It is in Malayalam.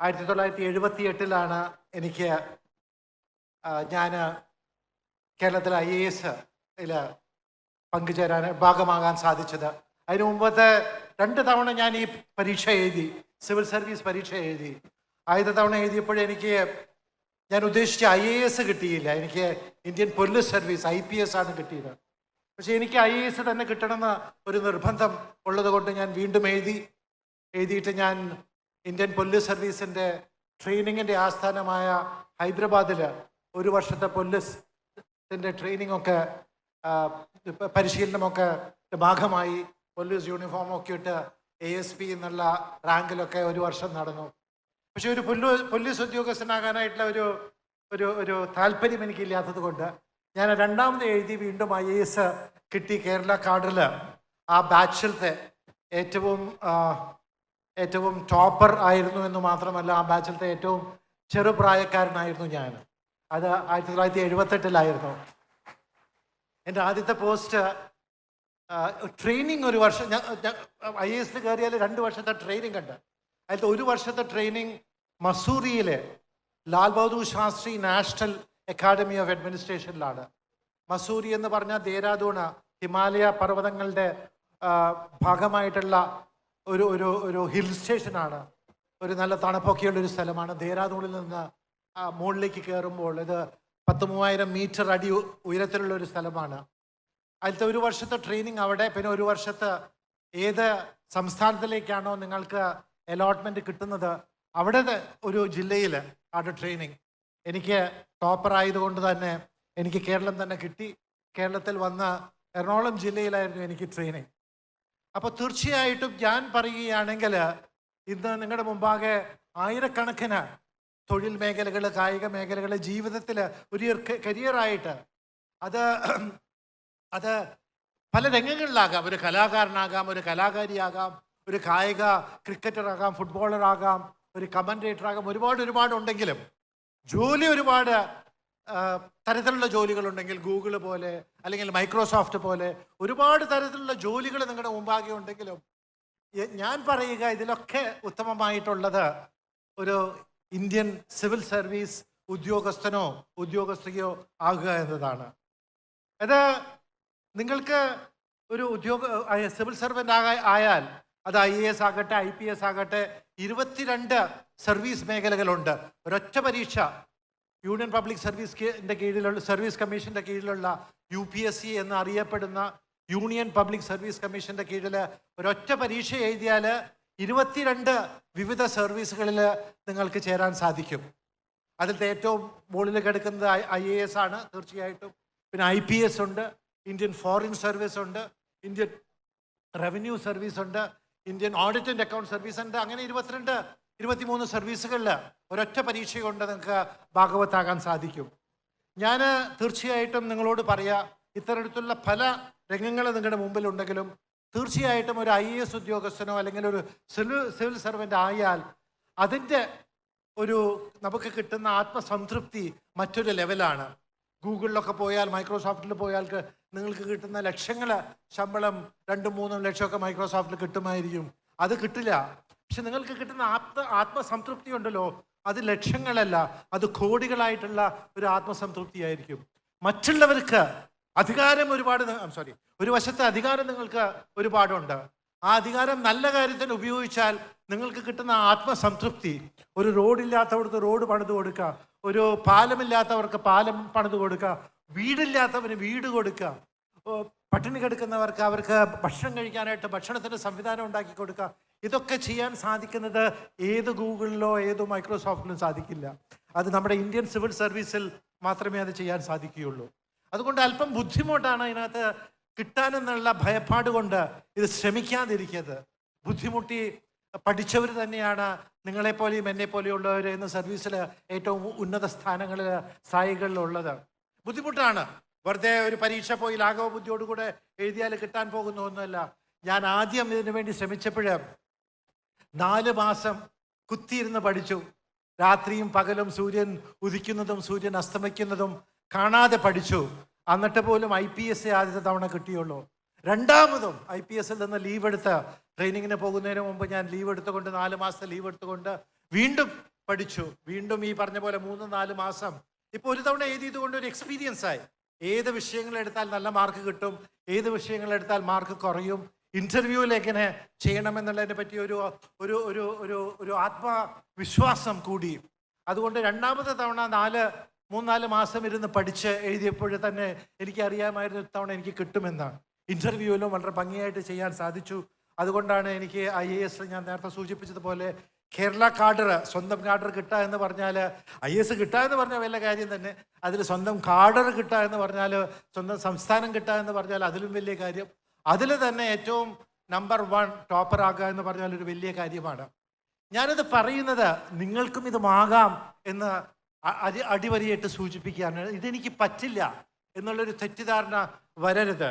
1978 എനിക്ക് ഞാൻ കേരളത്തിൽ IAS പങ്കുചേരാൻ ഭാഗമാകാൻ സാധിച്ചത്. അതിനു മുമ്പത്തെ 2 തവണ ഞാൻ ഈ പരീക്ഷ എഴുതി, സിവിൽ സർവീസ് പരീക്ഷ എഴുതി. ആദ്യത്തെ തവണ എഴുതിയപ്പോഴെനിക്ക് ഞാൻ ഉദ്ദേശിച്ച IAS കിട്ടിയില്ല. എനിക്ക് ഇന്ത്യൻ പോലീസ് സർവീസ് IPS ആണ് കിട്ടിയത്. പക്ഷെ എനിക്ക് IAS തന്നെ കിട്ടണമെന്ന് ഒരു നിർബന്ധം ഉള്ളത് കൊണ്ട് ഞാൻ വീണ്ടും എഴുതിയിട്ട് ഞാൻ ഇന്ത്യൻ പോലീസ് സർവീസിൻ്റെ ട്രെയിനിങ്ങിൻ്റെ ആസ്ഥാനമായ ഹൈദരാബാദിൽ 1 വർഷത്തെ പോലീസിൻ്റെ ട്രെയിനിങ്ങൊക്കെ പരിശീലനമൊക്കെ ഭാഗമായി പോലീസ് യൂണിഫോമൊക്കെ ഇട്ട് ASP എന്നുള്ള റാങ്കിലൊക്കെ 1 വർഷം നടന്നു. പക്ഷെ ഒരു പോലീസ് ഉദ്യോഗസ്ഥനാകാനായിട്ടുള്ള ഒരു താല്പര്യം എനിക്കില്ലാത്തത് കൊണ്ട് ഞാൻ രണ്ടാമത് എഴുതി വീണ്ടും IAS കിട്ടി. കേരള കാഡറിൽ ആ ബാച്ചിലത്തെ ഏറ്റവും ടോപ്പർ ആയിരുന്നു എന്ന് മാത്രമല്ല, ആ ബാച്ചിലത്തെ ഏറ്റവും ചെറുപ്രായക്കാരനായിരുന്നു ഞാൻ. അത് 1978 എൻ്റെ ആദ്യത്തെ പോസ്റ്റ് ട്രെയിനിങ് 1 വർഷം. IAS കയറിയാൽ 2 വർഷത്തെ ട്രെയിനിങ് ഉണ്ട്. അതിലത്തെ 1 വർഷത്തെ ട്രെയിനിങ് മസൂറിയിലെ Lal Bahadur Shastri national academy of അഡ്മിനിസ്ട്രേഷനിലാണ്. മസൂറി എന്ന് പറഞ്ഞാൽ ദേഹ്രാദൂൺ ഹിമാലയ പർവ്വതങ്ങളുടെ ഭാഗമായിട്ടുള്ള ഒരു ഹിൽ സ്റ്റേഷനാണ്. ഒരു നല്ല തണുപ്പൊക്കെയുള്ളൊരു സ്ഥലമാണ്. ദേഹ്രാദൂണിൽ നിന്ന് മുകളിലേക്ക് കയറുമ്പോൾ ഇത് 13,000 മീറ്റർ അടി ഉയരത്തിലുള്ള ഒരു സ്ഥലമാണ്. അതിലത്തെ 1 വർഷത്തെ ട്രെയിനിങ് അവിടെ. പിന്നെ 1 വർഷത്തെ ഏത് സംസ്ഥാനത്തിലേക്കാണോ നിങ്ങൾക്ക് അലോട്ട്മെൻറ്റ് കിട്ടുന്നത് അവിടെ ഒരു ജില്ലയിൽ ആണ് ട്രെയിനിങ്. എനിക്ക് ടോപ്പർ ആയതുകൊണ്ട് തന്നെ എനിക്ക് കേരളം തന്നെ കിട്ടി. കേരളത്തിൽ വന്ന് എറണാകുളം ജില്ലയിലായിരുന്നു എനിക്ക് ട്രെയിനിങ്. അപ്പോൾ തീർച്ചയായിട്ടും ഞാൻ പറയുകയാണെങ്കിൽ ഇന്ന് നിങ്ങളുടെ മുമ്പാകെ ആയിരക്കണക്കിന് തൊഴിൽ മേഖലകൾ, കായിക മേഖലകൾ, ജീവിതത്തിൽ ഒരു കരിയറായിട്ട് അത് പല രംഗങ്ങളിലാകാം. ഒരു കലാകാരനാകാം, ഒരു കലാകാരിയാകാം, ഒരു കായിക ക്രിക്കറ്ററാകാം, ഫുട്ബോളറാകാം, ഒരു കമൻറ്റേറ്ററാകാം. ഒരുപാട് ഉണ്ടെങ്കിലും ജോലി ഒരുപാട് തരത്തിലുള്ള ജോലികളുണ്ടെങ്കിൽ, ഗൂഗിൾ പോലെ അല്ലെങ്കിൽ മൈക്രോസോഫ്റ്റ് പോലെ ഒരുപാട് തരത്തിലുള്ള ജോലികൾ നിങ്ങളുടെ മുമ്പാകെ ഉണ്ടെങ്കിലും ഞാൻ പറയുക ഇതിലൊക്കെ ഉത്തമമായിട്ടുള്ളത് ഒരു ഇന്ത്യൻ സിവിൽ സർവീസ് ഉദ്യോഗസ്ഥനോ ഉദ്യോഗസ്ഥയോ ആകുക എന്നതാണ്. അത് നിങ്ങൾക്ക് ഒരു സിവിൽ സർവൻ്റ് ആയാൽ അത് IAS ആകട്ടെ, IPS ആകട്ടെ, 22 സർവീസ് മേഖലകളുണ്ട്. ഒരൊറ്റ പരീക്ഷ യൂണിയൻ പബ്ലിക് സർവീസ് കമ്മീഷൻ്റെ കീഴിലുള്ള UPSC എന്ന് അറിയപ്പെടുന്ന യൂണിയൻ പബ്ലിക് സർവീസ് കമ്മീഷൻ്റെ കീഴിൽ ഒരൊറ്റ പരീക്ഷ എഴുതിയാൽ 22 വിവിധ സർവീസുകളിൽ നിങ്ങൾക്ക് ചേരാൻ സാധിക്കും. അതിലത്തെ ഏറ്റവും മുകളിൽ കിടക്കുന്നത് IAS ആണ് തീർച്ചയായിട്ടും. പിന്നെ IPS ഉണ്ട്, ഇന്ത്യൻ ഫോറിൻ സർവീസ് ഉണ്ട്, ഇന്ത്യൻ റവന്യൂ സർവീസ് ഉണ്ട്, Indian audit and account service ഉണ്ട്. അങ്ങനെ 23 സർവീസുകളിൽ ഒരൊറ്റ പരീക്ഷ കൊണ്ട് നിങ്ങൾക്ക് ഭാഗവത്താകാൻ സാധിക്കും. ഞാൻ തീർച്ചയായിട്ടും നിങ്ങളോട് പറയാം, ഇത്തരത്തിലുള്ള പല രംഗങ്ങൾ നിങ്ങളുടെ മുമ്പിലുണ്ടെങ്കിലും തീർച്ചയായിട്ടും ഒരു IAS ഉദ്യോഗസ്ഥനോ അല്ലെങ്കിൽ ഒരു സിവിൽ സർവൻ്റ് ആയാൽ അതിൻ്റെ നമുക്ക് കിട്ടുന്ന ആത്മസംതൃപ്തി മറ്റൊരു ലെവലാണ്. ഗൂഗിളിലൊക്കെ പോയാൽ, മൈക്രോസോഫ്റ്റിൽ പോയാൽ നിങ്ങൾക്ക് കിട്ടുന്ന ലക്ഷങ്ങൾ ശമ്പളം 2-3 ലക്ഷമൊക്കെ മൈക്രോസോഫ്റ്റിൽ കിട്ടുമായിരിക്കും. അത് കിട്ടില്ല. പക്ഷെ നിങ്ങൾക്ക് കിട്ടുന്ന ആത്മസംതൃപ്തി ഉണ്ടല്ലോ, അത് ലക്ഷങ്ങളല്ല, അത് കോടികളായിട്ടുള്ള ഒരു ആത്മസംതൃപ്തി ആയിരിക്കും. മറ്റുള്ളവർക്ക് അധികാരം ഒരു വശത്തെ അധികാരം നിങ്ങൾക്ക് ഒരുപാടുണ്ട്. ആ അധികാരം നല്ല കാര്യത്തിന് ഉപയോഗിച്ചാൽ നിങ്ങൾക്ക് കിട്ടുന്ന ആത്മസംതൃപ്തി, ഒരു റോഡില്ലാത്തവർക്ക് റോഡ് പണിത് കൊടുക്കുക, ഒരു പാലമില്ലാത്തവർക്ക് പാലം പണിത് കൊടുക്കുക, വീടില്ലാത്തവന് വീട് കൊടുക്കുക, പട്ടിണി കിടക്കുന്നവർക്ക് അവർക്ക് ഭക്ഷണം കഴിക്കാനായിട്ട് ഭക്ഷണത്തിൻ്റെ സംവിധാനം ഉണ്ടാക്കി കൊടുക്കുക. ഇതൊക്കെ ചെയ്യാൻ സാധിക്കുന്നത് ഏത് ഗൂഗിളിലോ ഏത് മൈക്രോസോഫ്റ്റിലും സാധിക്കില്ല. അത് നമ്മുടെ ഇന്ത്യൻ സിവിൽ സർവീസിൽ മാത്രമേ അത് ചെയ്യാൻ സാധിക്കുകയുള്ളൂ. അതുകൊണ്ട് അല്പം ബുദ്ധിമുട്ടാണ് ഇതിനകത്ത് കിട്ടാനെന്നുള്ള ഭയപ്പാട് കൊണ്ട് ഇത് ശ്രമിക്കാതിരിക്കരുത്. ബുദ്ധിമുട്ടി പഠിച്ചവർ തന്നെയാണ് നിങ്ങളെപ്പോലെയും എന്നെപ്പോലെയുള്ളവർ ഇന്ന് സർവീസിൽ ഏറ്റവും ഉന്നത സ്ഥായികളിലുള്ളത്. ബുദ്ധിമുട്ടാണ്. വെറുതെ ഒരു പരീക്ഷ പോയി ലാഘവ ബുദ്ധിയോടുകൂടെ എഴുതിയാൽ കിട്ടാൻ പോകുന്ന ഒന്നുമല്ല. ഞാൻ ആദ്യം ഇതിനു വേണ്ടി ശ്രമിച്ചപ്പോൾ 4 മാസം കുത്തിയിരുന്ന് പഠിച്ചു. രാത്രിയും പകലും സൂര്യൻ ഉദിക്കുന്നതും സൂര്യൻ അസ്തമിക്കുന്നതും കാണാതെ പഠിച്ചു. എന്നിട്ട് പോലും IPS ആദ്യത്തെ തവണ കിട്ടിയുള്ളൂ. രണ്ടാമതും IPS നിന്ന് ലീവ് എടുത്ത് ട്രെയിനിങ്ങിന് പോകുന്നതിന് മുമ്പ് ഞാൻ ലീവ് എടുത്തുകൊണ്ട് 4 മാസത്തെ ലീവ് എടുത്തുകൊണ്ട് വീണ്ടും പഠിച്ചു, വീണ്ടും ഈ പറഞ്ഞ പോലെ 3-4 മാസം. ഇപ്പോൾ ഒരു തവണ എഴുതിയത് കൊണ്ട് ഒരു എക്സ്പീരിയൻസ് ആയി. ഏത് വിഷയങ്ങൾ എടുത്താൽ നല്ല മാർക്ക് കിട്ടും, ഏത് വിഷയങ്ങൾ എടുത്താൽ മാർക്ക് കുറയും, ഇന്റർവ്യൂവിൽ എങ്ങനെ ചെയ്യണമെന്നുള്ളതിനെ പറ്റി ഒരു ഒരു ഒരു ഒരു ഒരു ആത്മവിശ്വാസം കൂടി. അതുകൊണ്ട് രണ്ടാമത്തെ തവണ 3-4 മാസം ഇരുന്ന് പഠിച്ച് എഴുതിയപ്പോൾ തന്നെ എനിക്കറിയാമായിരുന്നു ഇത്തവണ എനിക്ക് കിട്ടുമെന്ന്. ഇന്റർവ്യൂവിലും വളരെ ഭംഗിയായിട്ട് ചെയ്യാൻ സാധിച്ചു. അതുകൊണ്ടാണ് എനിക്ക് IAS ഞാൻ നേരത്തെ സൂചിപ്പിച്ചതുപോലെ കേരള കാഡർ, സ്വന്തം കാഡർ കിട്ടുക എന്ന് പറഞ്ഞാൽ, IAS കിട്ടുക എന്ന് പറഞ്ഞാൽ വലിയ കാര്യം തന്നെ. അതിൽ സ്വന്തം കാഡർ കിട്ടുക എന്ന് പറഞ്ഞാൽ, സ്വന്തം സംസ്ഥാനം കിട്ടുക എന്ന് പറഞ്ഞാൽ അതിലും വലിയ കാര്യം. അതിൽ തന്നെ ഏറ്റവും നമ്പർ 1 ടോപ്പർ ആകുക എന്ന് പറഞ്ഞാൽ ഒരു വലിയ കാര്യമാണ്. ഞാനിത് പറയുന്നത് നിങ്ങൾക്കും ഇതുമാകാം എന്ന് അടിവരിയായിട്ട് സൂചിപ്പിക്കുകയാണ്. ഇതെനിക്ക് പറ്റില്ല എന്നുള്ളൊരു തെറ്റിദ്ധാരണ വരരുത്.